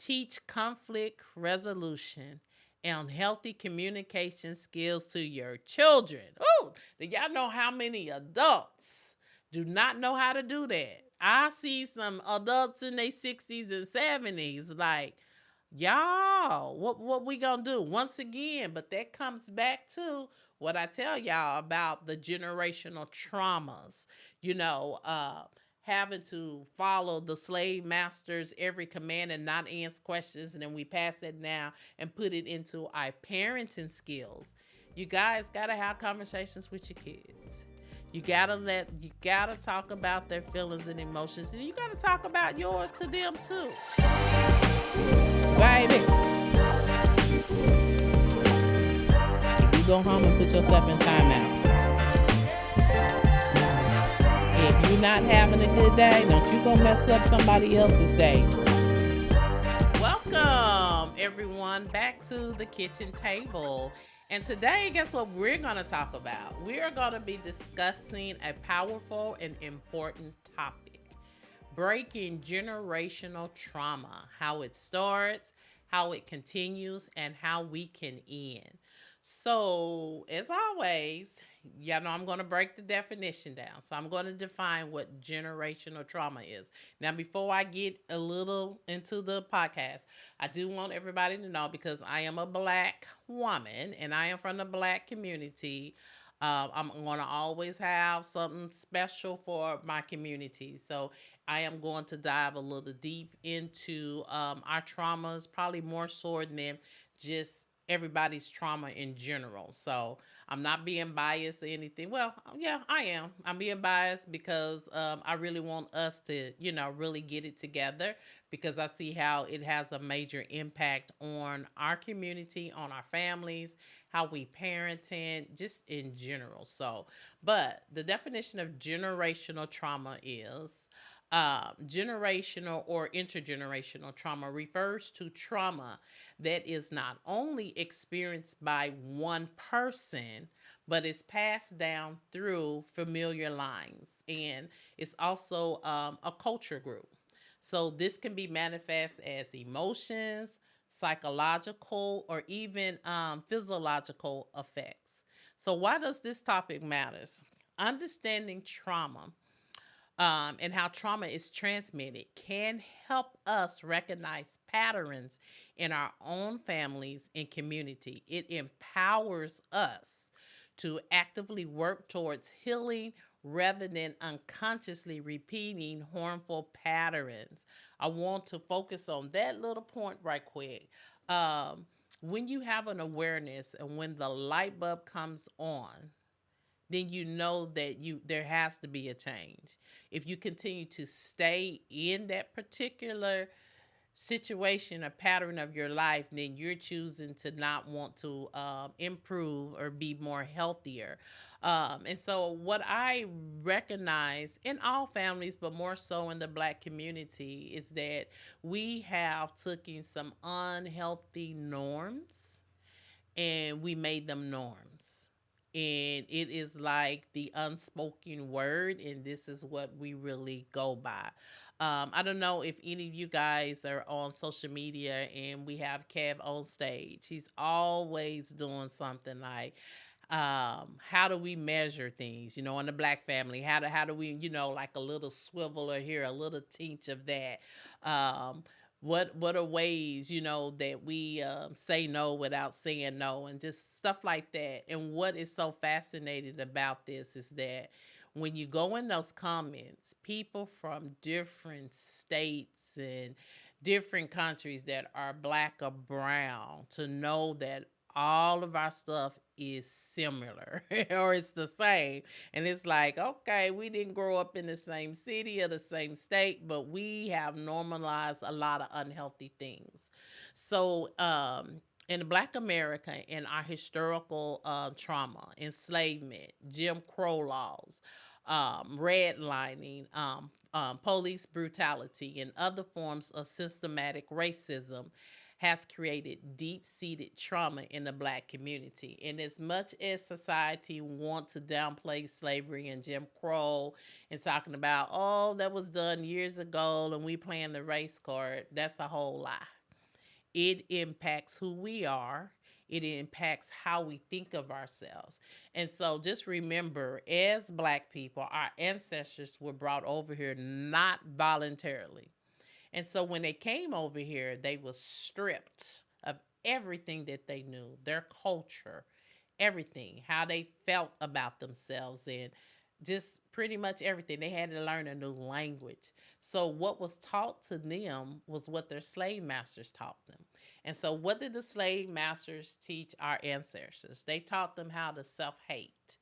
teach conflict resolution and healthy communication skills to your children. Oh, do y'all know how many adults do not know how to do that? I see some adults in their 60s and 70s like, y'all, what we gonna do? Once again, but that comes back to what I tell y'all about the generational traumas. You know, having to follow the slave masters every command and not answer questions, and then we pass that now and put it into our parenting skills. You guys gotta have conversations with your kids. You gotta talk about their feelings and emotions, and you gotta talk about yours to them too. Baby, you go home and put yourself in timeout. If you're not having a good day, don't you go mess up somebody else's day. Welcome, everyone, back to the kitchen table. And today, guess what we're going to talk about? We are going to be discussing a powerful and important topic: breaking generational trauma, how it starts, how it continues, and how we can end. So, as always, y'all know I'm going to break the definition down. So, I'm going to define what generational trauma is. Now, before I get a little into the podcast, I do want everybody to know, because I am a black woman and I am from the black community. I'm going to always have something special for my community. So, I am going to dive a little deep into our traumas, probably more so than just everybody's trauma in general. So I'm not being biased or anything. Well, yeah, I am. I'm being biased because I really want us to, really get it together, because I see how it has a major impact on our community, on our families, how we parent, and just in general. So, but the definition of generational trauma is generational or intergenerational trauma refers to trauma that is not only experienced by one person, but is passed down through familiar lines. And it's also a culture group. So this can be manifest as emotions, psychological, or even physiological effects. So why does this topic matters? Understanding trauma and how trauma is transmitted can help us recognize patterns in our own families and community. It empowers us to actively work towards healing rather than unconsciously repeating harmful patterns. I want to focus on that little point right quick. Um, when you have an awareness and when the light bulb comes on, then you know that there has to be a change. If you continue to stay in that particular situation or pattern of your life, then you're choosing to not want to improve or be more healthier. And so, what I recognize in all families, but more so in the black community, is that we have taken some unhealthy norms and we made them norms. And it is like the unspoken word, and this is what we really go by. I don't know if any of you guys are on social media, and we have Kev on stage. He's always doing something like, how do we measure things, in the black family? How do we, like a little swivel or here, a little tinge of that? Um, what are ways, that we say no without saying no, and just stuff like that. And what is so fascinating about this is that when you go in those comments, people from different states and different countries that are black or brown, to know that all of our stuff is similar or it's the same. And it's like, okay, we didn't grow up in the same city or the same state, but we have normalized a lot of unhealthy things. So, in Black America, in our historical trauma, enslavement, Jim Crow laws, redlining, police brutality, and other forms of systematic racism has created deep seated trauma in the black community. And as much as society wants to downplay slavery and Jim Crow and talking about, oh, that was done years ago and we playing the race card, that's a whole lie. it impacts who we are. It impacts how we think of ourselves. And so just remember, as Black people, our ancestors were brought over here not voluntarily. And so when they came over here, they were stripped of everything that they knew, their culture, everything, how they felt about themselves, and just pretty much everything. They had to learn a new language. So what was taught to them was what their slave masters taught them. And so what did the slave masters teach our ancestors? They taught them how to self-hate,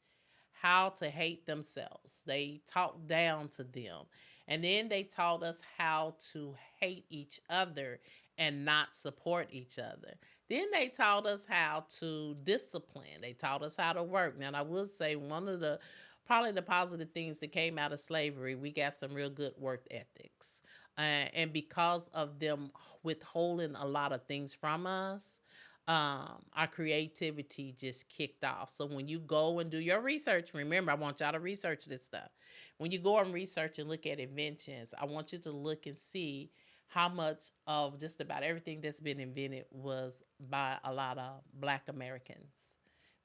how to hate themselves. They talked down to them. And then they taught us how to hate each other and not support each other. Then they taught us how to discipline. They taught us how to work. Now, I will say one of the probably the positive things that came out of slavery, we got some real good work ethics. And because of them withholding a lot of things from us, our creativity just kicked off. So when you go and do your research, remember, I want y'all to research this stuff. When you go and research and look at inventions, I want you to look and see how much of just about everything that's been invented was by a lot of Black Americans.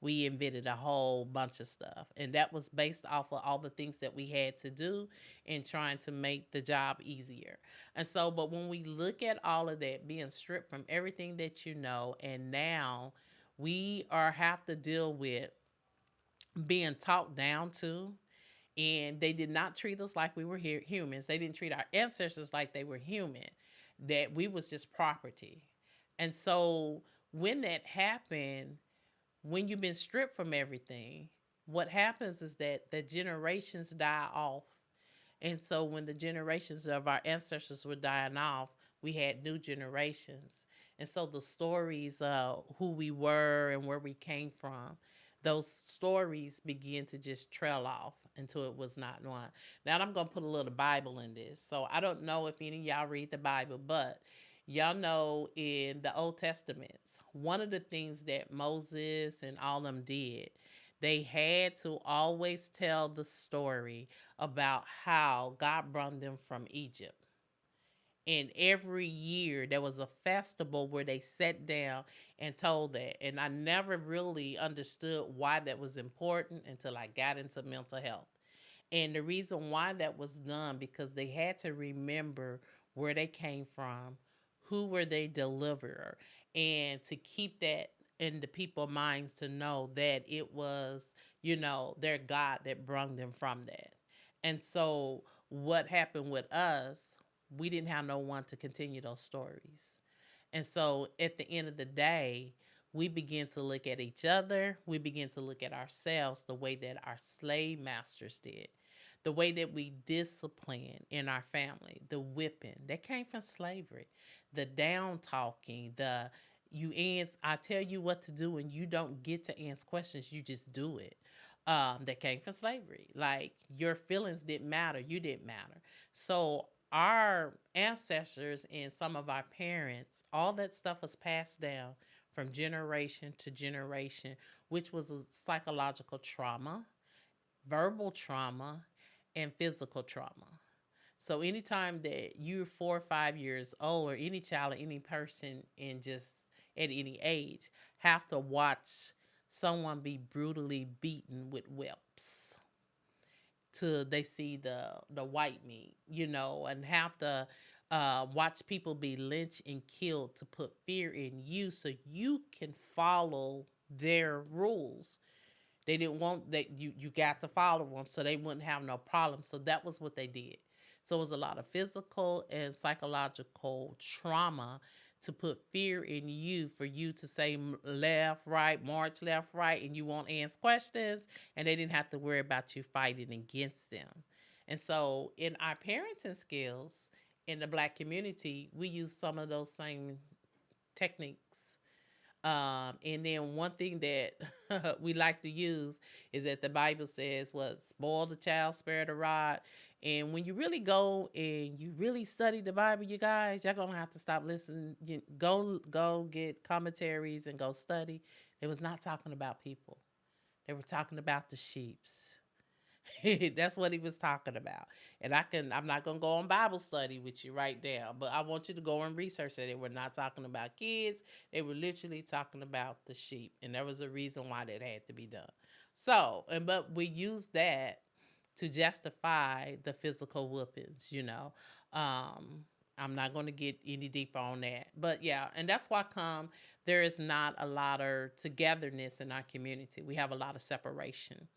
We invented a whole bunch of stuff, and that was based off of all the things that we had to do in trying to make the job easier. And so, but when we look at all of that being stripped from everything that you know, and now we are have to deal with being talked down to, and they did not treat us like we were humans. They didn't treat our ancestors like they were human, that we was just property. And so when that happened, when you've been stripped from everything, what happens is that the generations die off. And so when the generations of our ancestors were dying off, we had new generations. And so the stories of who we were and where we came from, those stories begin to just trail off until it was not one. Now I'm going to put a little Bible in this. So I don't know if any of y'all read the Bible, but y'all know in the Old Testaments, one of the things that Moses and all them did, they had to always tell the story about how God brought them from Egypt. And every year there was a festival where they sat down and told that. And I never really understood why that was important until I got into mental health. And the reason why that was done, because they had to remember where they came from, who were they deliverer, and to keep that in the people's minds to know that it was, their God that brought them from that. And so what happened with us, we didn't have no one to continue those stories. And so at the end of the day, we begin to look at each other. We begin to look at ourselves the way that our slave masters did, the way that we discipline in our family, the whipping that came from slavery, the down talking, the you ans I tell you what to do and you don't get to answer questions, you just do it. That came from slavery. Like your feelings didn't matter, you didn't matter. So our ancestors and some of our parents, all that stuff was passed down from generation to generation, which was a psychological trauma, verbal trauma, and physical trauma. So anytime that you're 4 or 5 years old, or any child or any person in just at any age, have to watch someone be brutally beaten with whelps till they see the white meat, and have to watch people be lynched and killed to put fear in you so you can follow their rules. They didn't want that you got to follow them so they wouldn't have no problem. So that was what they did. So it was a lot of physical and psychological trauma to put fear in you for you to say left, right, march left, right, and you won't answer questions, and they didn't have to worry about you fighting against them. And so in our parenting skills in the Black community, we use some of those same techniques. And then one thing that we like to use is that the Bible says, "What spoil the child, spare the rod." And when you really go and you really study the Bible, you guys, y'all gonna have to stop listening. Go get commentaries and go study. They was not talking about people. They were talking about the sheeps. That's what he was talking about. And I'm not gonna go on Bible study with you right now, but I want you to go and research that. They were not talking about kids. They were literally talking about the sheep. And there was a reason why that had to be done. So, and but we use that to justify the physical whoopings, you know. Um, I'm not going to get any deeper on that. But yeah, and that's why come there is not a lot of togetherness in our community. We have a lot of separation.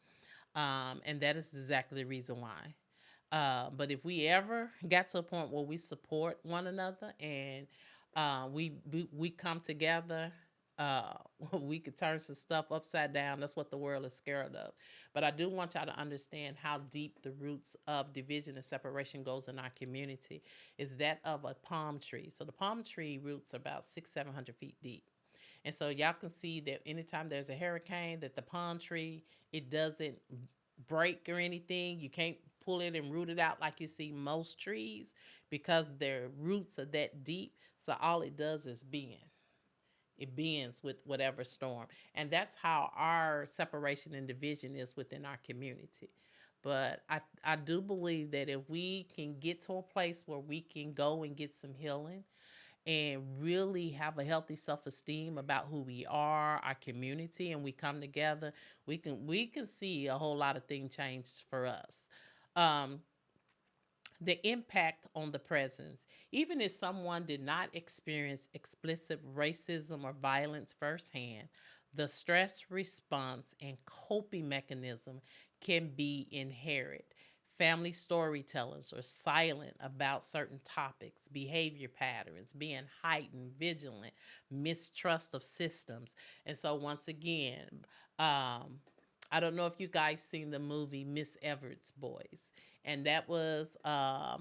And that is exactly the reason why. But if we ever got to a point where we support one another and we come together, uh, we could turn some stuff upside down. That's what the world is scared of. But I do want y'all to understand how deep the roots of division and separation goes in our community. Is that of a palm tree. So the palm tree roots are about 600-700 feet deep. And so y'all can see that anytime there's a hurricane, that the palm tree, it doesn't break or anything. You can't pull it and root it out like you see most trees because their roots are that deep. So all it does is bend. It bends with whatever storm. And that's how our separation and division is within our community. But I do believe that if we can get to a place where we can go and get some healing and really have a healthy self-esteem about who we are, our community, and we come together, we can see a whole lot of things change for us. Um, the impact on the presence. Even if someone did not experience explicit racism or violence firsthand, the stress response and coping mechanism can be inherent. Family storytellers are silent about certain topics, behavior patterns, being heightened, vigilant, mistrust of systems. And so, once again, um, I don't know if you guys seen the movie Miss Everett's Boys, and that was a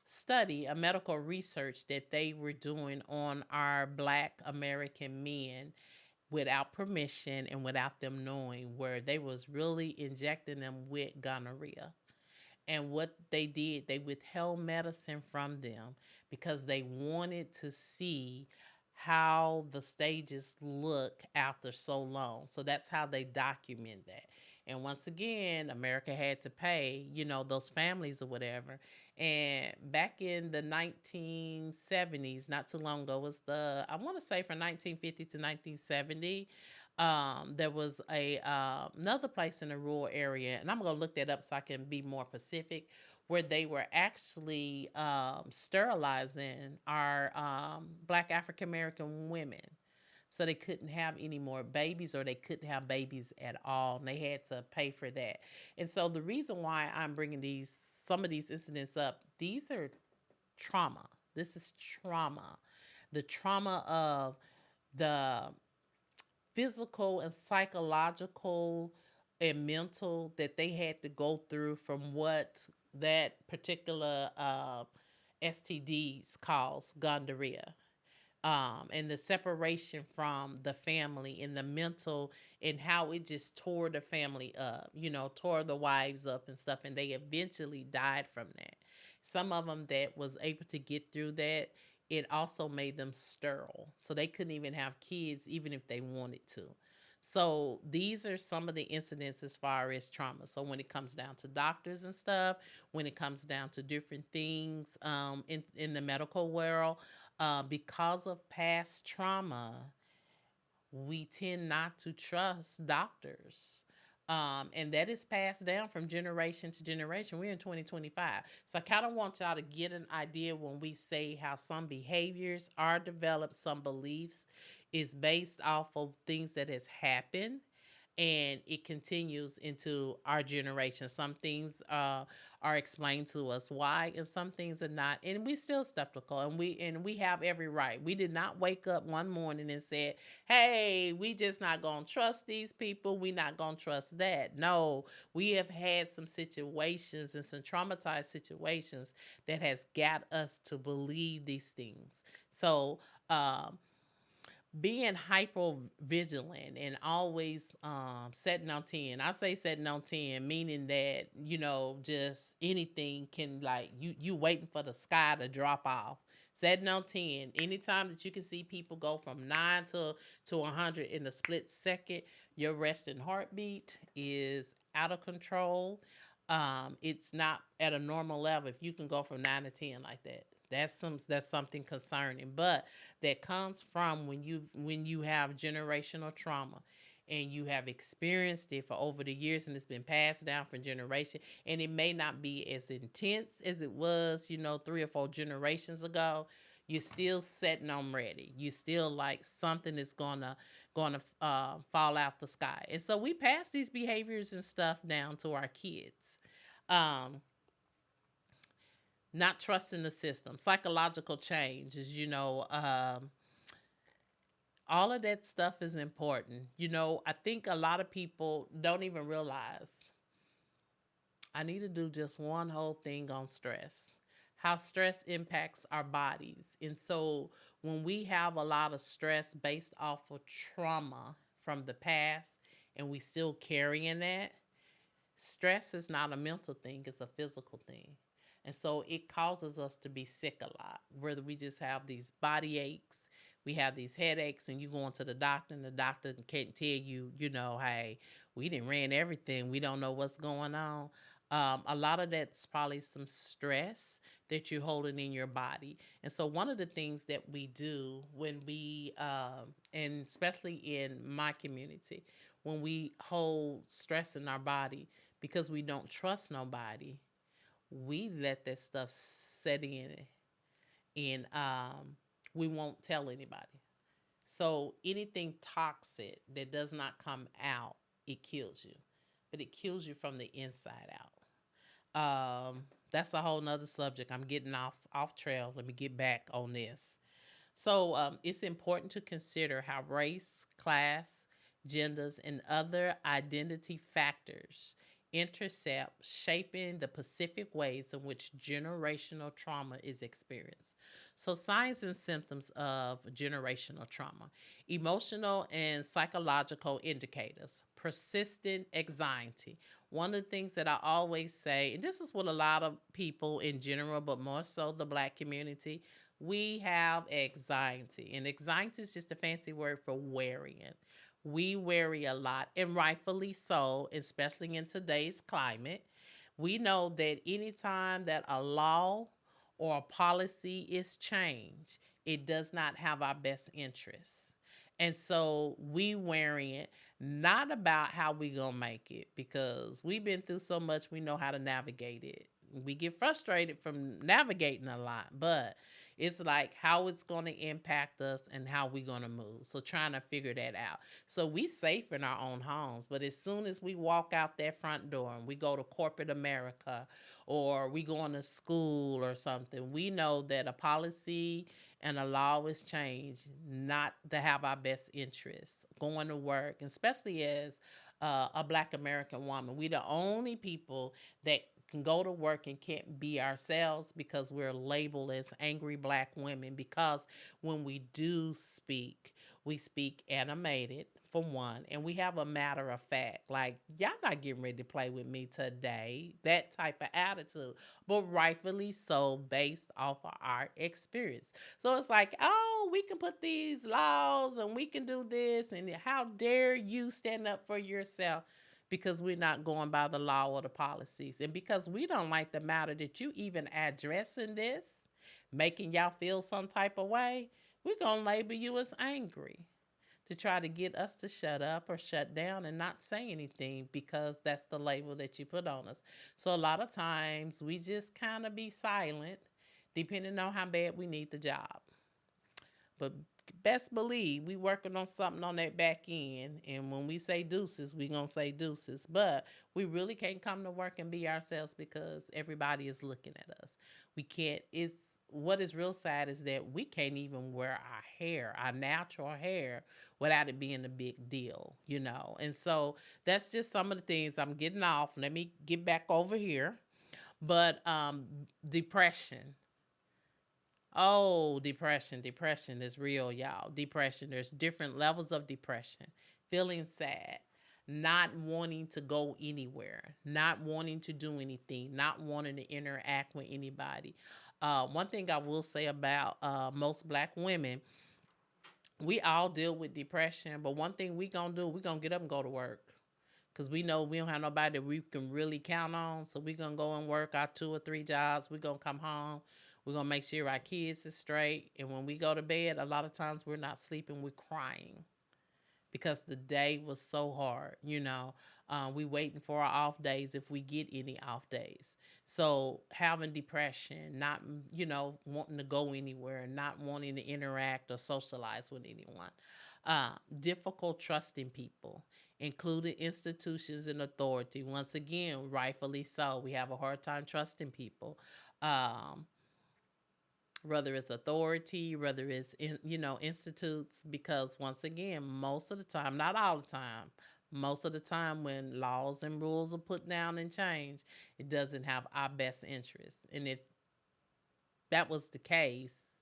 study, a medical research that they were doing on our Black American men without permission and without them knowing, where they was really injecting them with gonorrhea. And what they did, they withheld medicine from them because they wanted to see how the stages look after so long. So that's how they document that. And once again, America had to pay, those families or whatever. And back in the 1970s, not too long ago, was I want to say from 1950 to 1970, there was another place in a rural area, and I'm gonna look that up so I can be more specific, where they were actually sterilizing our Black African American women, so they couldn't have any more babies, or they couldn't have babies at all, and they had to pay for that. And so the reason why I'm bringing some of these incidents up, these are trauma. This is trauma, the trauma of the physical and psychological and mental that they had to go through from what that particular STDs cause gonorrhea. And the separation from the family and the mental, and how it just tore the family up, tore the wives up and stuff. And they eventually died from that. Some of them that was able to get through that, it also made them sterile. So they couldn't even have kids, even if they wanted to. So these are some of the incidents as far as trauma. So when it comes down to doctors and stuff, when it comes down to different things in the medical world, because of past trauma, we tend not to trust doctors. And that is passed down from generation to generation. We're in 2025. So I kind of want y'all to get an idea when we say how some behaviors are developed, some beliefs is based off of things that has happened, and it continues into our generation. Some things are explained to us why, and some things are not. And we still skeptical, and we have every right. We did not wake up one morning and said, "Hey, we just not gonna trust these people. We not gonna trust that." No, we have had some situations and some traumatized situations that has got us to believe these things. So, being hyper vigilant and always setting on 10. I say setting on 10, meaning that, just anything can, like, you waiting for the sky to drop off. Setting on 10. Anytime that you can see people go from 9 to 100 in a split second, Your resting heartbeat is out of control. It's not at a normal level. If you can go from 9 to 10 like that, that's something concerning. But that comes from when you have generational trauma, and you have experienced it for over the years, and it's been passed down from generation. And it may not be as intense as it was, 3 or 4 generations ago. You're still setting them ready. You still like something is gonna fall out the sky. And so we pass these behaviors and stuff down to our kids. Um, Not trusting the system, psychological change is, all of that stuff is important. I think a lot of people don't even realize I need to do just one whole thing on stress, how stress impacts our bodies. And so when we have a lot of stress based off of trauma from the past and we still carrying that, stress is not a mental thing, it's a physical thing. And so it causes us to be sick a lot, whether we just have these body aches, we have these headaches, and you go into the doctor, and the doctor can't tell you, hey, we didn't ran everything, we don't know what's going on. A lot of that's probably some stress that you're holding in your body. And so, one of the things that we do when and especially in my community, when we hold stress in our body, because we don't trust nobody, we let that stuff set in, and we won't tell anybody. So anything toxic that does not come out, it kills you, but it kills you from the inside out. That's a whole nother subject. I'm getting off trail. Let me get back on this. So it's important to consider how race, class, genders, and other identity factors intercept, shaping the specific ways in which generational trauma is experienced. So, signs and symptoms of generational trauma: emotional and psychological indicators, persistent anxiety. One of the things that I always say, and this is what a lot of people in general, but more so the Black community, we have anxiety, and anxiety is just a fancy word for worrying. We worry a lot, and rightfully so, especially in today's climate. We know that anytime that a law or a policy is changed, it does not have our best interests. And so we worry it not about how we gonna make it, because we've been through so much, we know how to navigate it. We get frustrated from navigating a lot, but it's like how it's going to impact us and how we're going to move. So trying to figure that out. So we safe in our own homes, but as soon as we walk out that front door and we go to corporate America, or we go into school or something, we know that a policy and a law is changed not to have our best interests. Going to work, especially as a Black American woman, we the only people that can go to work and can't be ourselves because we're labeled as angry Black women. Because when we do speak, we speak animated, for one, and we have a matter of fact, like, y'all not getting ready to play with me today, that type of attitude, but rightfully so, based off of our experience. So it's like, oh, we can put these laws and we can do this, and how dare you stand up for yourself, because we're not going by the law or the policies. And because we don't like the matter that you even addressing this, making y'all feel some type of way, we're going to label you as angry, to try to get us to shut up or shut down and not say anything, because that's the label that you put on us. So a lot of times we just kind of be silent, depending on how bad we need the job. But best believe we working on something on that back end, and when we say deuces, we gonna say deuces. But we really can't come to work and be ourselves because everybody is looking at us. We can't. It's what is real sad is that we can't even wear our hair, our natural hair, without it being a big deal. And so that's just some of the things. I'm getting off. Let me get back over here. But depression. Oh, depression. Depression is real, y'all. Depression. There's different levels of depression. Feeling sad, not wanting to go anywhere, not wanting to do anything, not wanting to interact with anybody. One thing I will say about most Black women, We all deal with depression, but one thing we gonna do, we gonna get up and go to work. Cause we know we don't have nobody that we can really count on. So we gonna go and work our 2 or 3 jobs. We gonna come home. We're gonna make sure our kids is straight. And when we go to bed, a lot of times we're not sleeping, we're crying because the day was so hard. We waiting for our off days if we get any off days. So having depression, not wanting to go anywhere, not wanting to interact or socialize with anyone, difficult trusting people, including institutions and authority. Once again, rightfully so, we have a hard time trusting people. Um, whether it's authority, whether it's institutes, because once again, most of the time, not all the time, most of the time when laws and rules are put down and changed, it doesn't have our best interests. And if that was the case,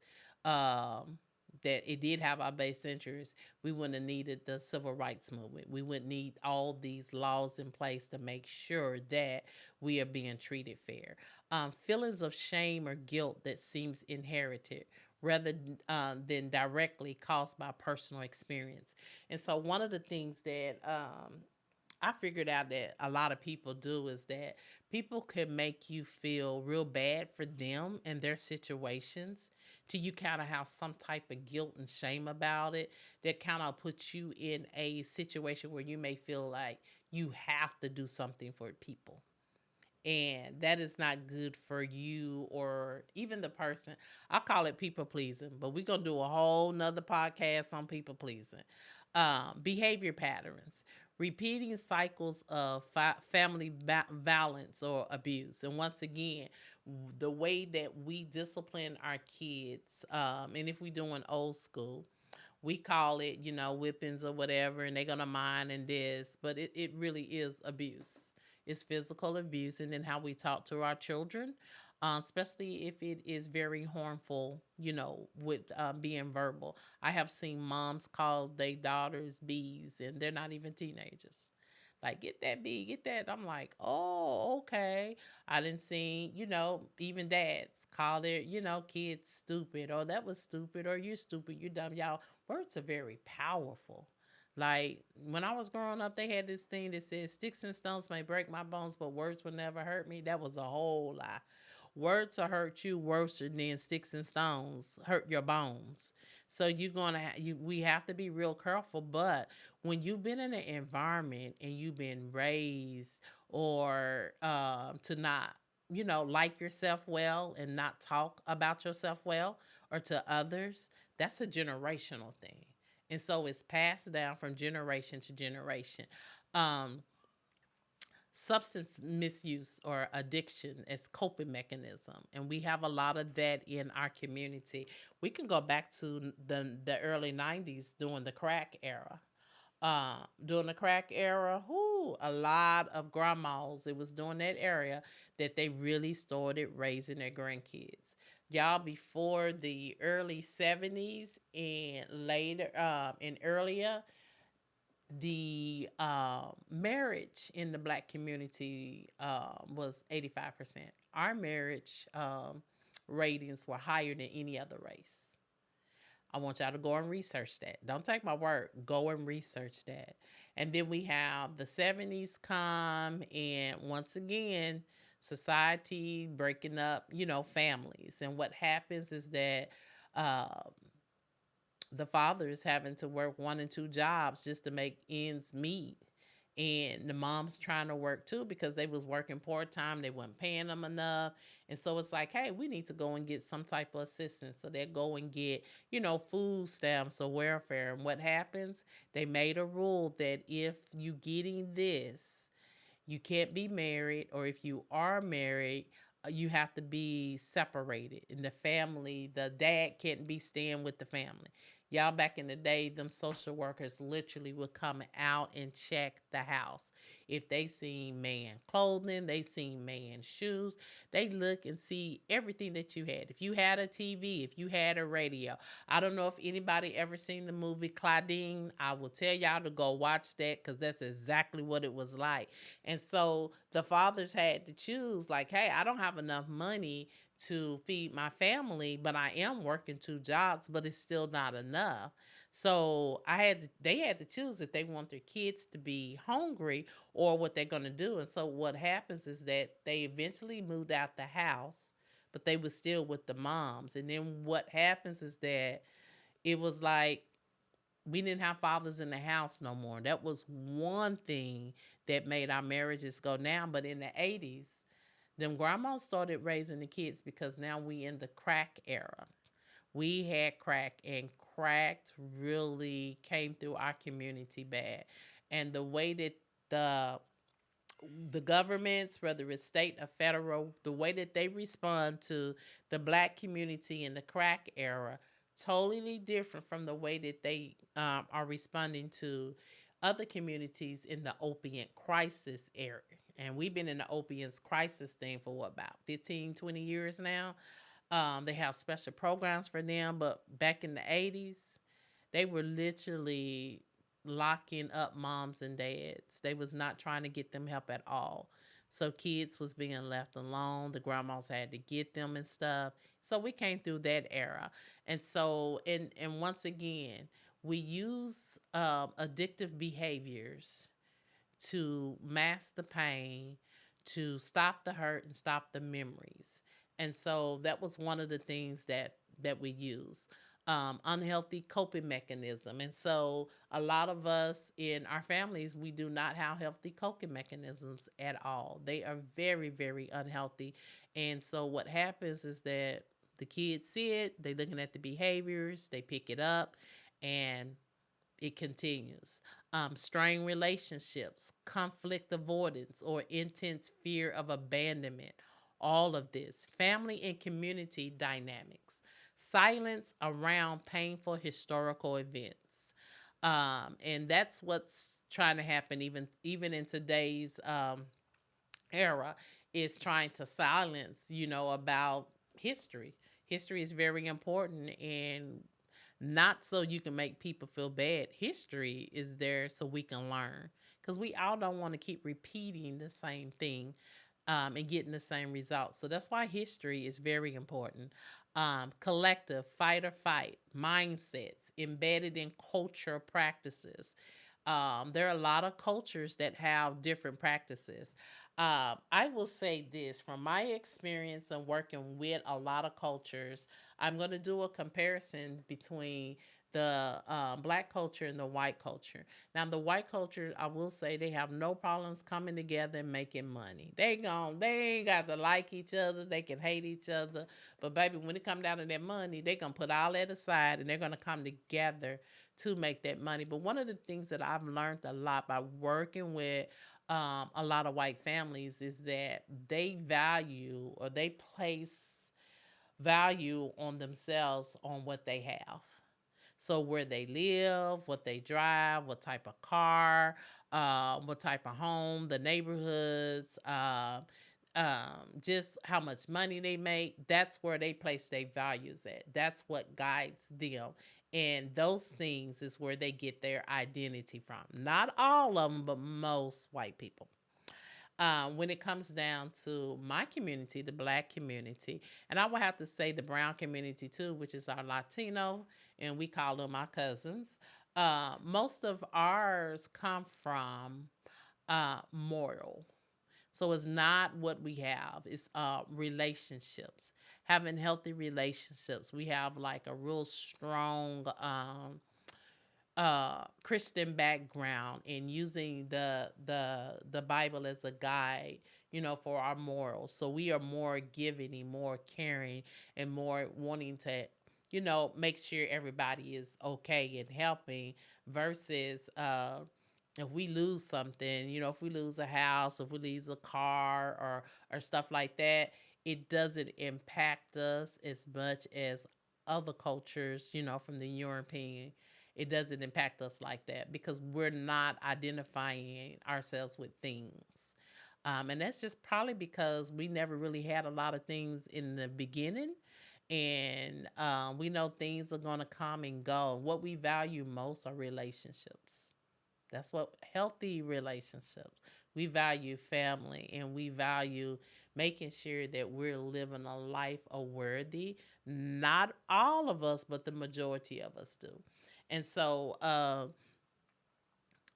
um, that it did have our best interests, we wouldn't have needed the civil rights movement. We wouldn't need all these laws in place to make sure that we are being treated fair. Feelings of shame or guilt that seems inherited rather than directly caused by personal experience. And so, one of the things that I figured out that a lot of people do is that people can make you feel real bad for them and their situations till you kind of have some type of guilt and shame about it that kind of puts you in a situation where you may feel like you have to do something for people, and that is not good for you or even the person. I call it people pleasing, but we're gonna do a whole nother podcast on people pleasing. Behavior patterns, repeating cycles of family violence or abuse, and once again, the way that we discipline our kids, and if we're doing old school, we call it, whippings or whatever, and they're gonna mind and this, but it really is abuse. It's physical abuse, and then how we talk to our children, especially if it is very harmful, with being verbal. I have seen moms call their daughters bees, and they're not even teenagers. Like, get that bee, get that. I'm like, oh, okay. I didn't see, even dads call their, kids stupid, or that was stupid, or you're stupid, you're dumb. Y'all, words are very powerful. Like, when I was growing up, they had this thing that says, sticks and stones may break my bones, but words will never hurt me. That was a whole lie. Words will hurt you worse than sticks and stones hurt your bones. So you're gonna we have to be real careful. But when you've been in an environment and you've been raised or to not like yourself well and not talk about yourself well or to others, that's a generational thing. And so it's passed down from generation to generation. Um, Substance misuse or addiction as coping mechanism, and we have a lot of that in our community. We can go back to the early 90s during the crack era. During the crack era, a lot of grandmas, it was during that area that they really started raising their grandkids. Y'all, before the early 70s and later and earlier, the marriage in the black community was 85%. Our marriage ratings were higher than any other race. I want y'all to go and research that. Don't take my word. Go and research that. And then we have the 70s come, and once again, society breaking up, families. And what happens is that uh, the fathers having to work 1 and 2 jobs just to make ends meet, and the moms trying to work too because they was working part-time, they weren't paying them enough. And so it's like, hey, we need to go and get some type of assistance. So they go and get food stamps or welfare. And what happens, they made a rule that if you getting this, you can't be married, or if you are married, you have to be separated. In the family, the dad can't be staying with the family. Y'all, back in the day, them social workers literally would come out and check the house. If they seen man clothing, they seen man shoes, they look and see everything that you had. If you had a TV, if you had a radio. I don't know if anybody ever seen the movie Claudine. I will tell y'all to go watch that because that's exactly what it was like. And so the fathers had to choose, like, hey, I don't have enough money to feed my family, but I am working two jobs, but it's still not enough. So they had to choose if they want their kids to be hungry or what they're going to do. And so what happens is that they eventually moved out the house, but they were still with the moms. And then what happens is that it was like we didn't have fathers in the house no more. That was one thing that made our marriages go down. But in the 80s, them grandmas started raising the kids because now we in the crack era. We had crack, and crack really came through our community bad. And the way that the the governments, whether it's state or federal, the way that they respond to the black community in the crack era, totally different from the way that they are responding to other communities in the opiate crisis era. And we've been in the opiates crisis thing for what, about 15, 20 years now. They have special programs for them, but back in the 80s, they were literally locking up moms and dads. They was not trying to get them help at all. So kids was being left alone. The grandmas had to get them and stuff. So we came through that era. And so and once again, we use addictive behaviors to mask the pain, to stop the hurt and stop the memories. And so that was one of the things that we use. Unhealthy coping mechanism. And so a lot of us in our families, we do not have healthy coping mechanisms at all. They are very, very unhealthy. And so what happens is that the kids see it, they looking at the behaviors, they pick it up, and it continues. Strained relationships, conflict avoidance, or intense fear of abandonment. All of this. Family and community dynamics. Silence around painful historical events. And that's what's trying to happen even in today's era, is trying to silence, about history. History is very important, and not so you can make people feel bad. History is there so we can learn, because we all don't want to keep repeating the same thing and getting the same results. So that's why history is very important. Collective fight or fight mindsets embedded in culture practices. There are a lot of cultures that have different practices. I will say this from my experience of working with a lot of cultures. I'm going to do a comparison between the black culture and the white culture. Now, the white culture, I will say, they have no problems coming together and making money. They ain't got to like each other. They can hate each other, but baby, when it come down to their money, they gonna put all that aside and they're gonna come together to make that money. But one of the things that I've learned a lot by working with a lot of white families is that they value, or they place value on themselves on what they have. So where they live, what they drive, what type of car, what type of home, the neighborhoods, just how much money they make. That's where they place their values at. That's what guides them. And those things is where they get their identity from. Not all of them, but most white people. When it comes down to my community, the black community, and I would have to say the brown community too, which is our Latino, and we call them our cousins. Most of ours come from moral. So it's not what we have, it's relationships, having healthy relationships. We have like a real strong Christian background, and using the Bible as a guide, for our morals. So we are more giving and more caring and more wanting to, make sure everybody is okay and helping, versus if we lose something, if we lose a house, if we lose a car or stuff like that, it doesn't impact us as much as other cultures, from the European. It doesn't impact us like that because we're not identifying ourselves with things. And that's just probably because we never really had a lot of things in the beginning. And we know things are going to come and go. What we value most are relationships. That's what healthy relationships. We value family, and we value making sure that we're living a life of worthy. Not all of us, but the majority of us do. And so,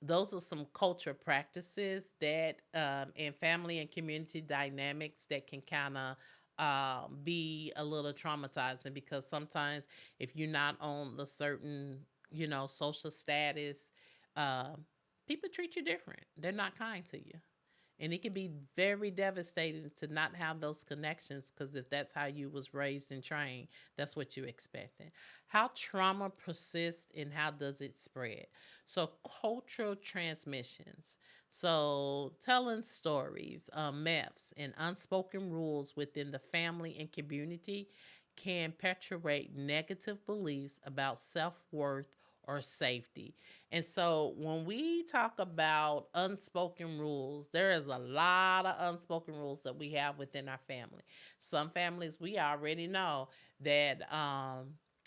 those are some culture practices that and family and community dynamics that can kind of be a little traumatizing, because sometimes if you're not on the certain social status, uh, people treat you different. They're not kind to you, and it can be very devastating to not have those connections, because if that's how you was raised and trained, that's what you expected. How trauma persists and how does it spread? So cultural transmissions, so telling stories, myths, and unspoken rules within the family and community can perpetuate negative beliefs about self-worth or safety. And so when we talk about unspoken rules, there is a lot of unspoken rules that we have within our family. Some families, we already know that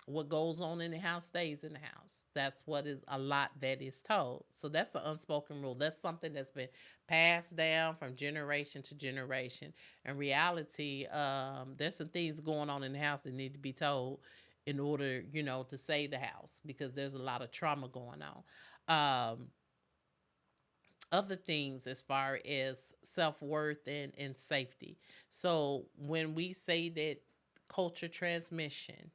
what goes on in the house stays in the house. That's what is a lot that is told. So that's an unspoken rule. That's something that's been passed down from generation to generation. In reality, there's some things going on in the house that need to be told in order, to save the house, because there's a lot of trauma going on. Other things as far as self-worth and safety. So when we say that culture transmission,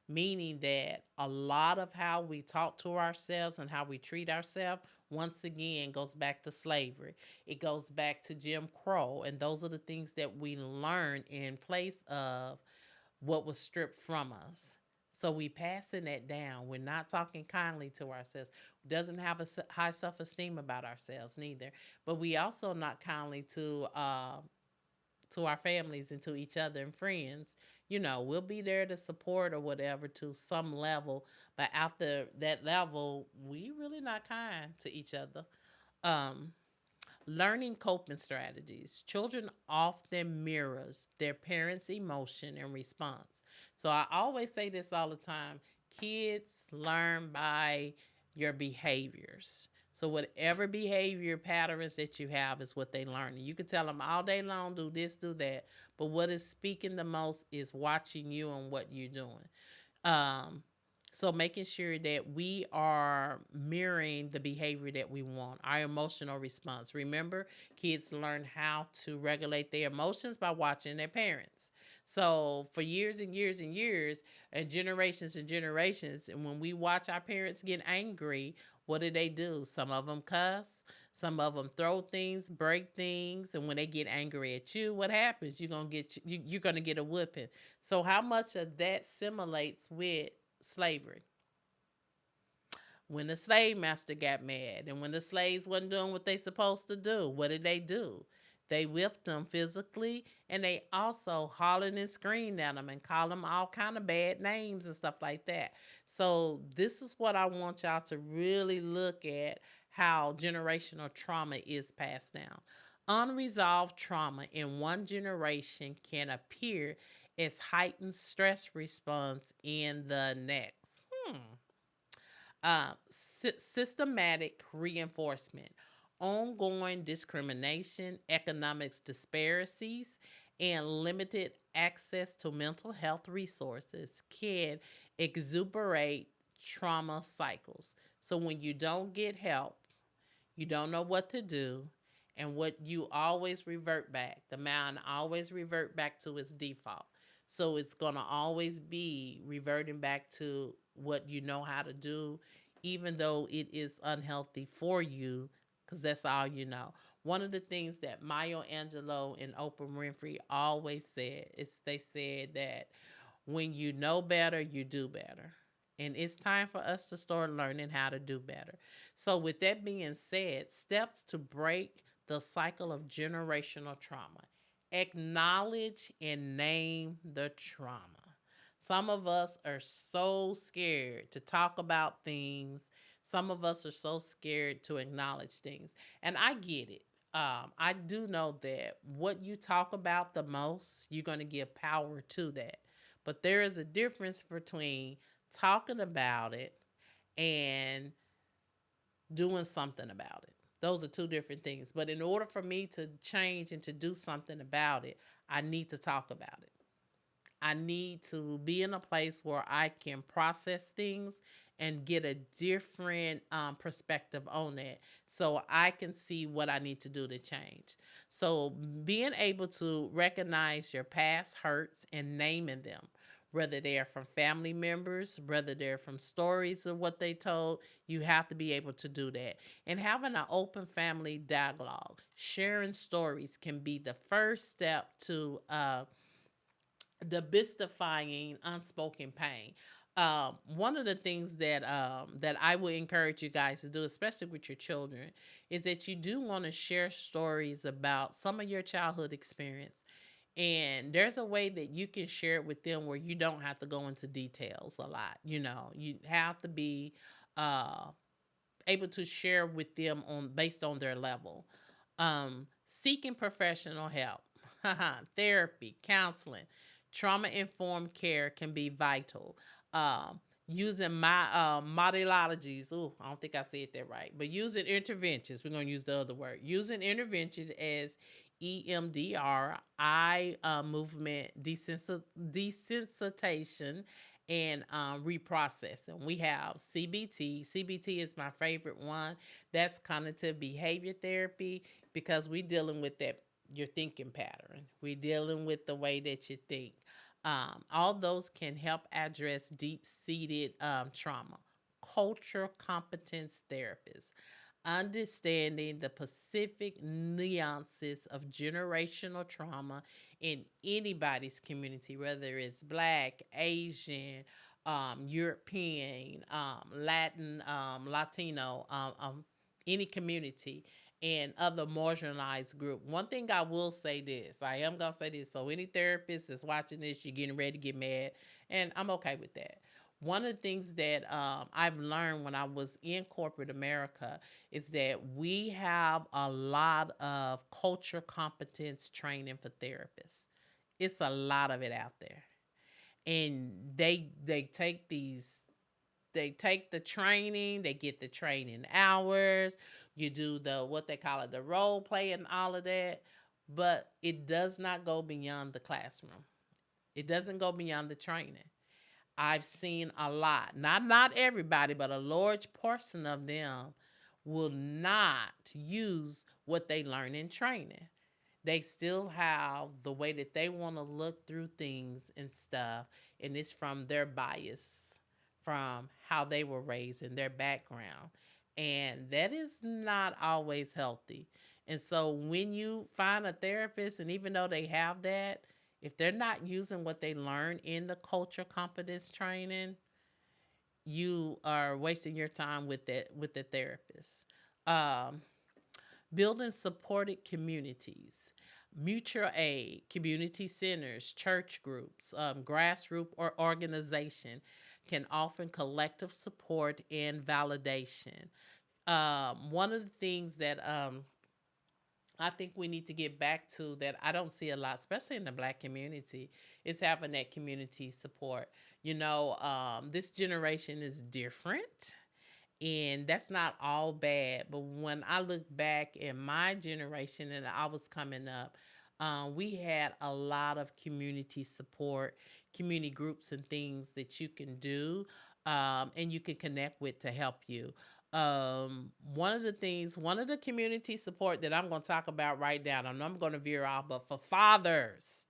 meaning that a lot of how we talk to ourselves and how we treat ourselves, once again, goes back to slavery. It goes back to Jim Crow, and those are the things that we learn in place of what was stripped from us. So we passing that down. We're not talking kindly to ourselves. Doesn't have a high self-esteem about ourselves neither. But we also not kindly to our families and to each other and friends. We'll be there to support or whatever to some level, but after that level, we really not kind to each other. Um, Learning coping strategies. Children often mirrors their parents' emotion and response. So I always say this all the time. Kids learn by your behaviors. So whatever behavior patterns that you have is what they learn. And you can tell them all day long, do this, do that. But what is speaking the most is watching you and what you're doing. Um, so making sure that we are mirroring the behavior that we want, our emotional response. Remember, kids learn how to regulate their emotions by watching their parents. So for years and years and years, and generations, and when we watch our parents get angry, what do? Some of them cuss, some of them throw things, break things, and when they get angry at you, what happens? You're gonna get a whooping. So how much of that simulates with slavery? When the slave master got mad and when the slaves wasn't doing what they supposed to do, what did they do? They whipped them physically, and they also hollered and screamed at them and called them all kind of bad names and stuff like that. So this is what I want y'all to really look at, how generational trauma is passed down. Unresolved trauma in one generation can appear as heightened stress response in the next. Systematic reinforcement, ongoing discrimination, economics disparities, and limited access to mental health resources can exuberate trauma cycles. So when you don't get help, you don't know what to do, and what you always revert back. The mind always revert back to its default. So it's going to always be reverting back to what you know how to do, even though it is unhealthy for you, because that's all you know. One of the things that Maya Angelou and Oprah Winfrey always said is they said that when you know better, you do better. And it's time for us to start learning how to do better. So, with that being said, steps to break the cycle of generational trauma: acknowledge and name the trauma. Some of us are so scared to talk about things. Some of us are so scared to acknowledge things. And I get it. I do know that what you talk about the most, you're going to give power to that. But there is a difference between talking about it and doing something about it. Those are two different things. But in order for me to change and to do something about it, I need to talk about it. I need to be in a place where I can process things and get a different perspective on it so I can see what I need to do to change. So, being able to recognize your past hurts and naming them, whether they are from family members, whether they're from stories of what they told, you have to be able to do that. And having an open family dialogue, sharing stories can be the first step to demystifying unspoken pain. One of the things that I would encourage you guys to do, especially with your children, is that you do want to share stories about some of your childhood experience. And there's a way that you can share it with them where you don't have to go into details a lot. You have to be uh, able to share with them on based on their level. Seeking professional help, therapy, counseling, trauma informed care can be vital. Using my modalities. Oh, I don't think I said that right. But using interventions, we're going to use the other word. Using intervention as EMDR, eye movement desensitization, and reprocessing. We have CBT. CBT is my favorite one. That's cognitive behavior therapy because we're dealing with that your thinking pattern. We're dealing with the way that you think. All those can help address deep seated trauma. Culture competence therapists, understanding the specific nuances of generational trauma in anybody's community, whether it's Black, Asian, European, Latin, Latino, any community, and other marginalized group. One thing I will say this, I am gonna say this, so any therapist that's watching this, you're getting ready to get mad, and I'm okay with that. One of the things that I've learned when I was in corporate America is that we have a lot of culture competence training for therapists. It's a lot of it out there, and they take the training, they get the training hours, you do the what they call it, the role play and all of that, but it does not go beyond the classroom. It doesn't go beyond the training. I've seen a lot, not everybody, but a large portion of them will not use what they learn in training. They still have the way that they want to look through things and stuff, and it's from their bias, from how they were raised in their background. And that is not always healthy. And so when you find a therapist, and even though they have that, if they're not using what they learn in the culture competence training, you are wasting your time with the therapist. Um, Building supported communities, mutual aid, community centers, church groups, grassroots or organization can offer collective support and validation. One of the things that I think we need to get back to that I don't see a lot, especially in the Black community, is having that community support. This generation is different, and that's not all bad. But when I look back in my generation and I was coming up, we had a lot of community support, community groups, and things that you can do, and you can connect with to help you. One of the community support that I'm going to talk about right now, and I'm going to veer off, but for fathers,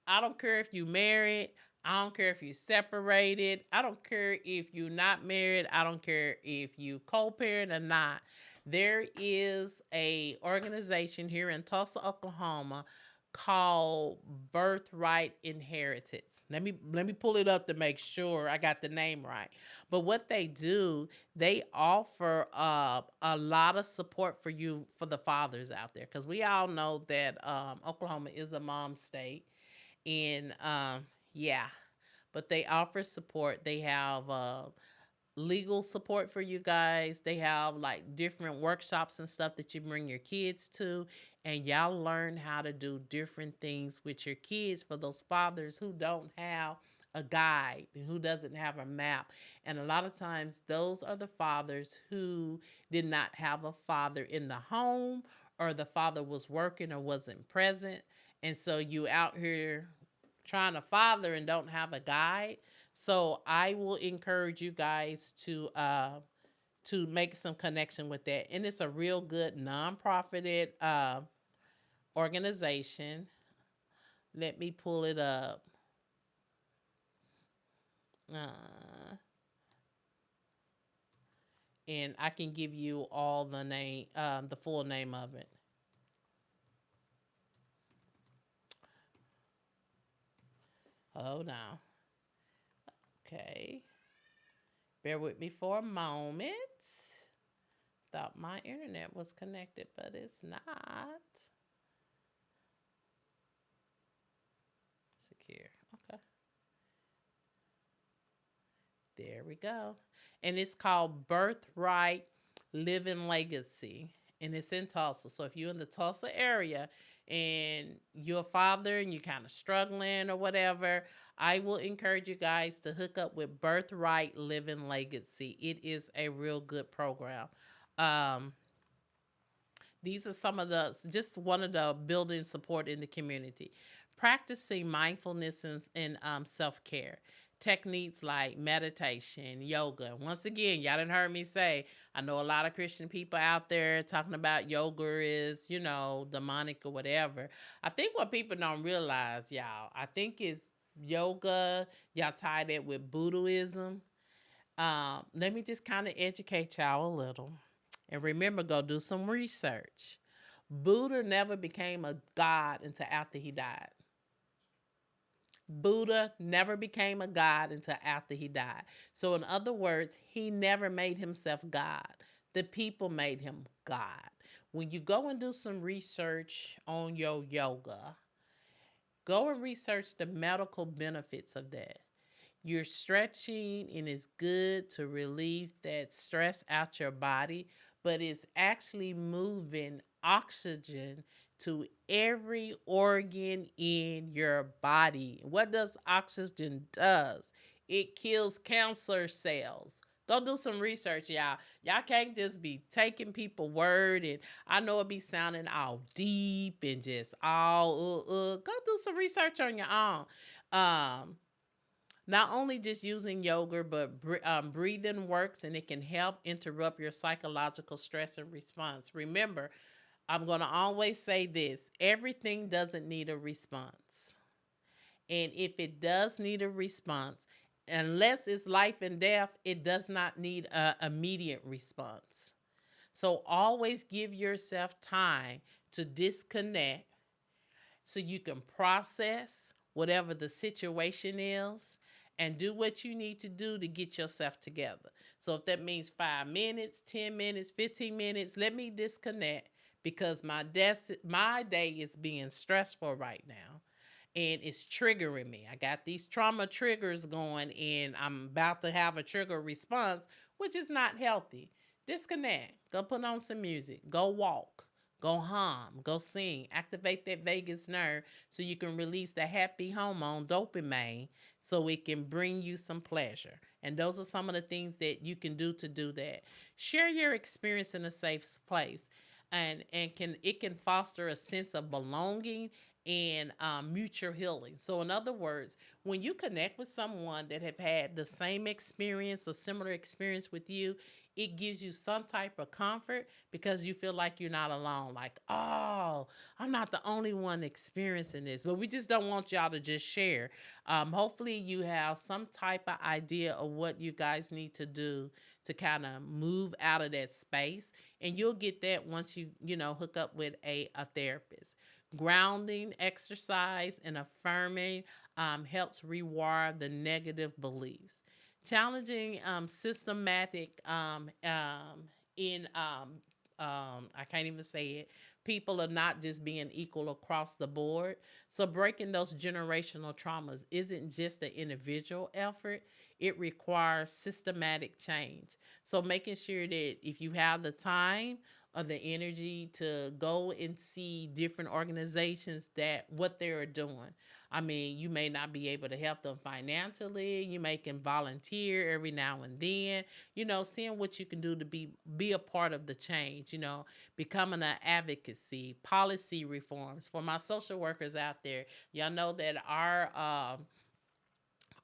I don't care if you married. I don't care if you separated. I don't care if you're not married. I don't care if you co-parent or not. There is a organization here in Tulsa, Oklahoma called Birthright Inheritance. Let me pull it up to make sure I got the name right. But what they do, they offer a lot of support for you for the fathers out there, because we all know that Oklahoma is a mom state, and yeah, but they offer support. They have legal support for you guys. They have like different workshops and stuff that you bring your kids to, and y'all learn how to do different things with your kids for those fathers who don't have a guide and who doesn't have a map. And a lot of times those are the fathers who did not have a father in the home, or the father was working or wasn't present. And so you out here trying to father and don't have a guide. So I will encourage you guys to make some connection with that. And it's a real good nonprofited organization. Let me pull it up. Uh, and I can give you all the name, the full name of it. Oh, now. Okay. Bear with me for a moment. Thought my internet was connected, but it's not. Secure. Okay. There we go. And it's called Birthright Living Legacy. And it's in Tulsa. So if you're in the Tulsa area and you're a father and you're kind of struggling or whatever, I will encourage you guys to hook up with Birthright Living Legacy. It is a real good program. Um, these are some of the, just one of the building support in the community. Practicing mindfulness and self care. Techniques like meditation, yoga. Once again, y'all done heard me say, I know a lot of Christian people out there talking about yoga is, demonic or whatever. I think what people don't realize, y'all, I think it's yoga, y'all tie that with Buddhism. Let me just kind of educate y'all a little. And remember, go do some research. Buddha never became a god until after he died. Buddha never became a god until after he died. So, in other words, he never made himself God. The people made him God. When you go and do some research on your yoga, go and research the medical benefits of that. You're stretching and it's good to relieve that stress out your body, but it's actually moving oxygen to every organ in your body. What does oxygen does? It kills cancer cells. Go do some research, y'all. Y'all can't just be taking people word, and I know it be sounding all deep and just all Go do some research on your own. Um, Not only just using yoga, but breathing works and it can help interrupt your psychological stress and response. Remember, I'm going to always say this: everything doesn't need a response. And if it does need a response, unless it's life and death, it does not need an immediate response. So always give yourself time to disconnect so you can process whatever the situation is and do what you need to do to get yourself together. So if that means 5 minutes, 10 minutes, 15 minutes, let me disconnect because my day is being stressful right now and it's triggering me. I got these trauma triggers going and I'm about to have a trigger response, which is not healthy. Disconnect. Go put on some music. Go walk. Go hum. Go sing. Activate that vagus nerve so you can release the happy hormone dopamine so it can bring you some pleasure. And those are some of the things that you can do to do that. Share your experience in a safe place. And can foster a sense of belonging and mutual healing. So, in other words, when you connect with someone that have had the same experience or similar experience with you, it gives you some type of comfort because you feel like you're not alone. Like, oh, I'm not the only one experiencing this. But we just don't want y'all to just share. Hopefully, you have some type of idea of what you guys need to do to kind of move out of that space, and you'll get that once you hook up with a therapist. Grounding exercise and affirming helps rewire the negative beliefs. Challenging systematic in I can't even say it. People are not just being equal across the board. So breaking those generational traumas isn't just an individual effort. It requires systematic change. So making sure that if you have the time or the energy to go and see different organizations that what they're doing. I mean, you may not be able to help them financially. You may can volunteer every now and then, seeing what you can do to be a part of the change, becoming an advocacy, policy reforms. For my social workers out there, y'all know that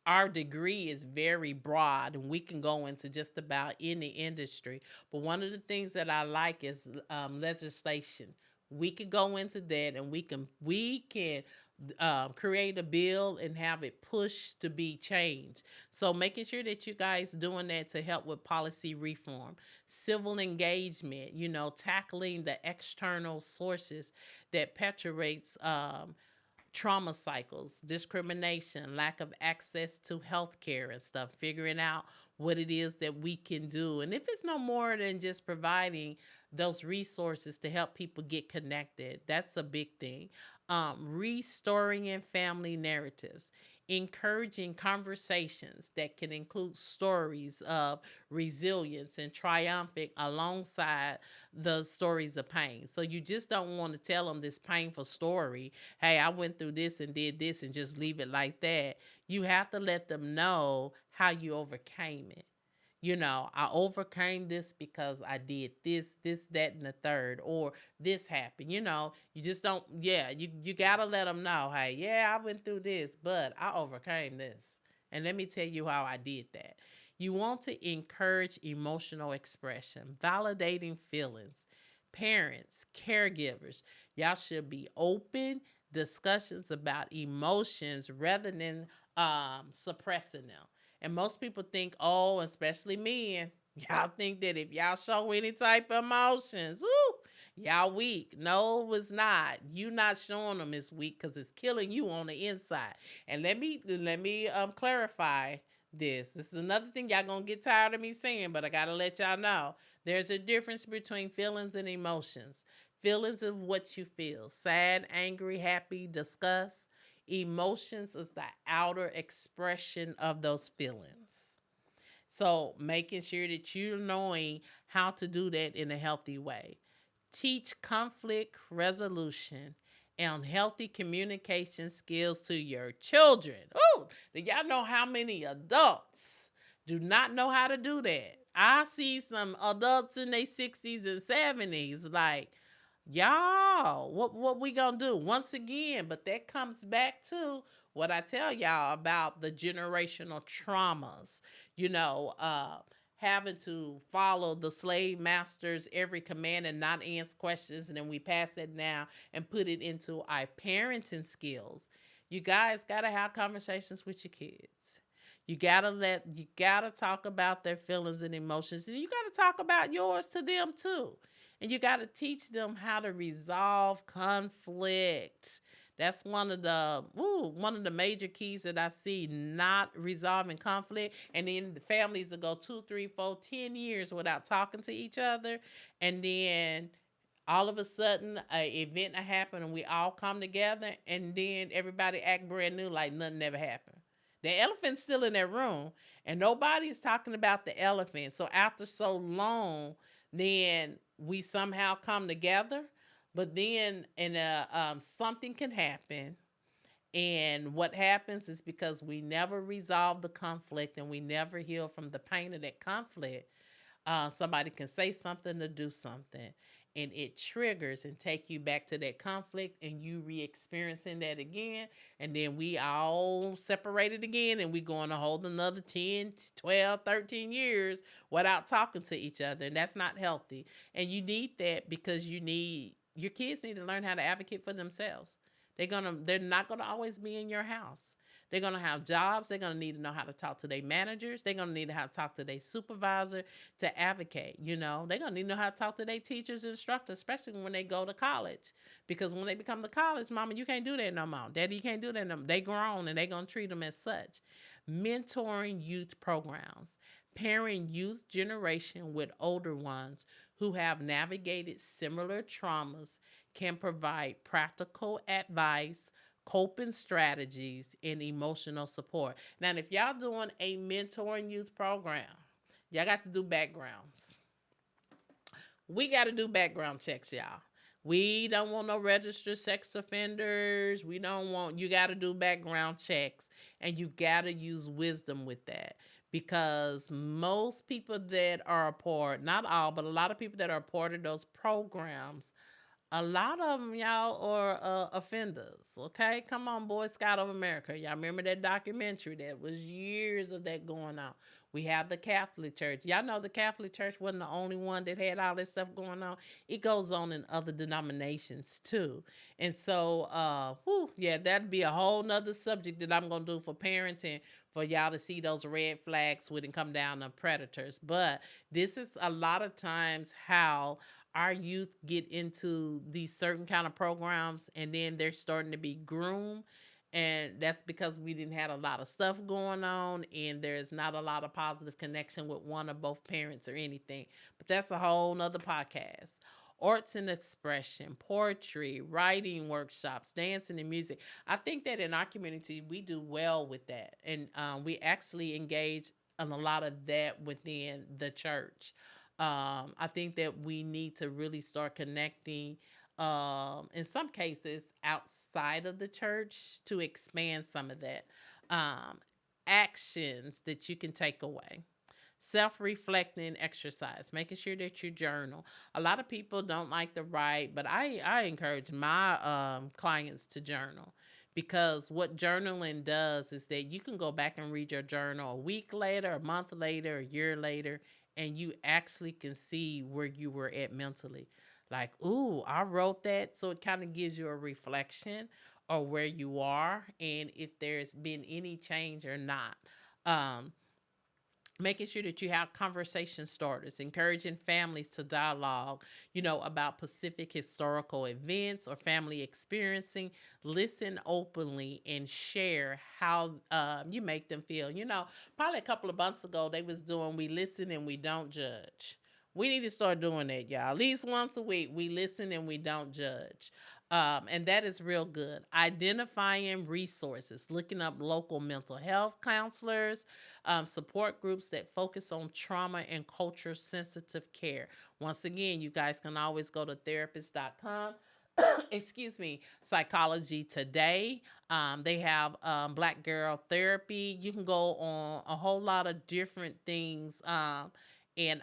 our degree is very broad and we can go into just about any industry. But one of the things that I like is legislation. We could go into that and we can create a bill and have it pushed to be changed. So making sure that you guys doing that to help with policy reform, civil engagement, tackling the external sources that perpetuates trauma cycles, discrimination, lack of access to health care and stuff, figuring out what it is that we can do. And if it's no more than just providing those resources to help people get connected, that's a big thing. Restoring in family narratives, encouraging conversations that can include stories of resilience and triumphing alongside the stories of pain. So you just don't want to tell them this painful story. Hey, I went through this and did this and just leave it like that. You have to let them know how you overcame it. I overcame this because I did this, that, and the third, or this happened. You just don't, yeah, you got to let them know, hey, yeah, I went through this, but I overcame this. And let me tell you how I did that. You want to encourage emotional expression, validating feelings. Parents, caregivers, y'all should be open discussions about emotions rather than suppressing them. And most people think, oh, especially men, y'all think that if y'all show any type of emotions, y'all weak. No, it's not. You not showing them it's weak because it's killing you on the inside. And let me clarify this. This is another thing y'all gonna get tired of me saying, but I gotta let y'all know. There's a difference between feelings and emotions. Feelings of what you feel: sad, angry, happy, disgust. Emotions is the outer expression of those feelings. So making sure that you're knowing how to do that in a healthy way. Teach conflict resolution and healthy communication skills to your children. Oh, do y'all know how many adults do not know how to do that? I see some adults in their 60s and 70s like, y'all, what we gonna do once again? But that comes back to what I tell y'all about the generational traumas. You know, having to follow the slave masters every command and not answer questions, and then we pass that now and put it into our parenting skills. You guys gotta have conversations with your kids. You gotta talk about their feelings and emotions, and you gotta talk about yours to them too. And you gotta teach them how to resolve conflict. That's one of the major keys that I see, not resolving conflict. And then the families will go 2, 3, 4, 10 years without talking to each other. And then all of a sudden a event happened and we all come together and then everybody act brand new like nothing ever happened. The elephant's still in that room and nobody's talking about the elephant. So after so long, then we somehow come together. But then something can happen, and what happens is because we never resolve the conflict and we never heal from the pain of that conflict, somebody can say something or do something, and it triggers and take you back to that conflict, and you re-experiencing that again, and then we all separated again, and we going to hold another 10, 12, 13 years without talking to each other, and that's not healthy. And you need that because your kids need to learn how to advocate for themselves. They're not gonna always be in your house. They're gonna have jobs. They're gonna need to know how to talk to their managers. They're gonna need to how to talk to their supervisor to advocate. They're gonna need to know how to talk to their teachers and instructors, especially when they go to college. Because when they become to college, mama, you can't do that no more. Daddy, you can't do that no more. They grown and they're gonna treat them as such. Mentoring youth programs, pairing youth generation with older ones who have navigated similar traumas can provide practical advice, coping strategies, and emotional support. Now, if y'all doing a mentoring youth program, y'all got to do backgrounds. We got to do background checks, y'all. We don't want no registered sex offenders. We don't want, you got to do background checks, and you got to use wisdom with that, because most people that are a part, not all, but a lot of people that are a part of those programs, a lot of them, y'all, are offenders. Okay, come on, Boy Scout of America. Y'all remember that documentary? That was years of that going on. We have the Catholic Church. Y'all know the Catholic Church wasn't the only one that had all this stuff going on. It goes on in other denominations too. And so, whew, yeah, that'd be a whole nother subject that I'm gonna do for parenting, for y'all to see those red flags wouldn't come down on predators. But this is a lot of times how our youth get into these certain kind of programs, and then they're starting to be groomed, and that's because we didn't have a lot of stuff going on, and there's not a lot of positive connection with one or both parents or anything. But that's a whole nother podcast. Arts and expression, poetry, writing workshops, dancing and music. I think that in our community we do well with that, and we actually engage in a lot of that within the church. I think that we need to really start connecting, in some cases, outside of the church to expand some of that. Um, Actions that you can take away: self-reflecting exercise, making sure that you journal. A lot of people don't like to write, but I encourage my clients to journal, because what journaling does is that you can go back and read your journal a week later, a month later, a year later, and you actually can see where you were at mentally. Like, ooh, I wrote that. So it kind of gives you a reflection of where you are and if there's been any change or not. Um, Making sure that you have conversation starters, encouraging families to dialogue, about specific historical events or family experiencing. Listen openly and share how you make them feel. Probably a couple of months ago they was doing we listen and we don't judge. We need to start doing that, y'all. At least once a week, we listen and we don't judge. And that is real good. Identifying resources, looking up local mental health counselors, support groups that focus on trauma and culture sensitive care. Once again, you guys can always go to therapist.com. Excuse me, Psychology Today. They have Black Girl Therapy. You can go on a whole lot of different things, and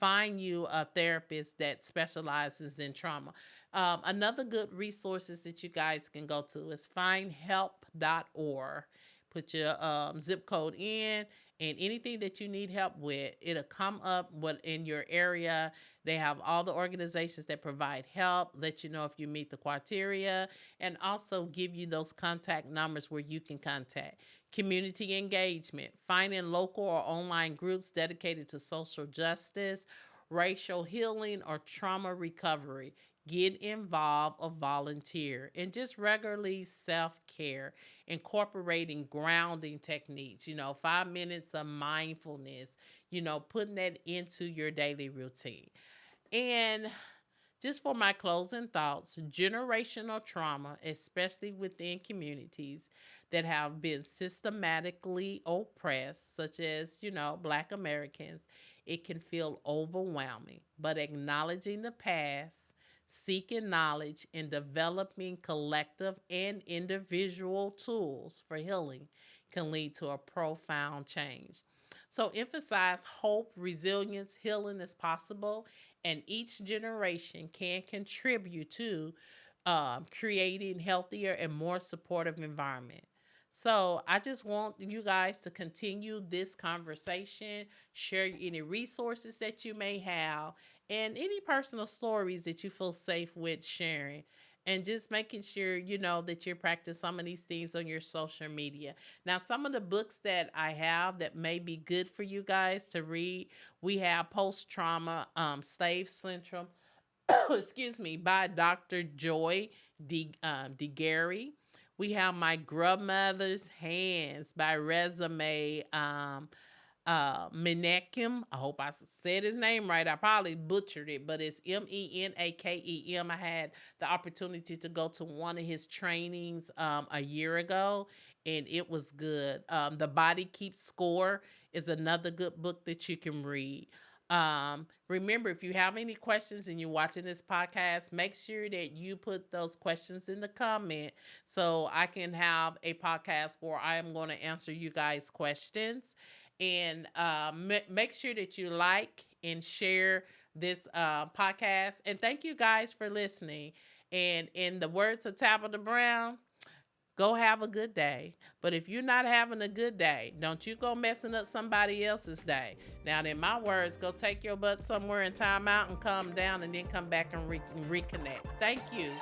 find you a therapist that specializes in trauma. Another good resources that you guys can go to is findhelp.org. Put your zip code in, and anything that you need help with, it'll come up what in your area. They have all the organizations that provide help, let you know if you meet the criteria, and also give you those contact numbers where you can contact. Community engagement, finding local or online groups dedicated to social justice, racial healing, or trauma recovery. Get involved or volunteer, and just regularly self care, incorporating grounding techniques, 5 minutes of mindfulness, putting that into your daily routine. And just for my closing thoughts, generational trauma, especially within communities that have been systematically oppressed, such as, Black Americans, it can feel overwhelming. But acknowledging the past, seeking knowledge, and developing collective and individual tools for healing can lead to a profound change. So emphasize hope, resilience, healing is possible, and each generation can contribute to creating healthier and more supportive environment. So I just want you guys to continue this conversation, share any resources that you may have, and any personal stories that you feel safe with sharing. And just making sure that you practice some of these things on your social media. Now, some of the books that I have that may be good for you guys to read, we have Post Trauma Slave Syndrome, excuse me, by Dr. Joy DeGary. We have My Grandmother's Hands by Resume Menakem. I hope I said his name right. I probably butchered it, but it's Menakem. I had the opportunity to go to one of his trainings a year ago, and it was good. The Body Keeps Score is another good book that you can read. Remember, if you have any questions and you're watching this podcast, make sure that you put those questions in the comment so I can have a podcast or I am going to answer you guys' questions. And make sure that you like and share this podcast. And thank you guys for listening. And in the words of Tabitha Brown, go have a good day. But if you're not having a good day, don't you go messing up somebody else's day. Now, in my words, go take your butt somewhere and time out and calm down and then come back and reconnect. Thank you.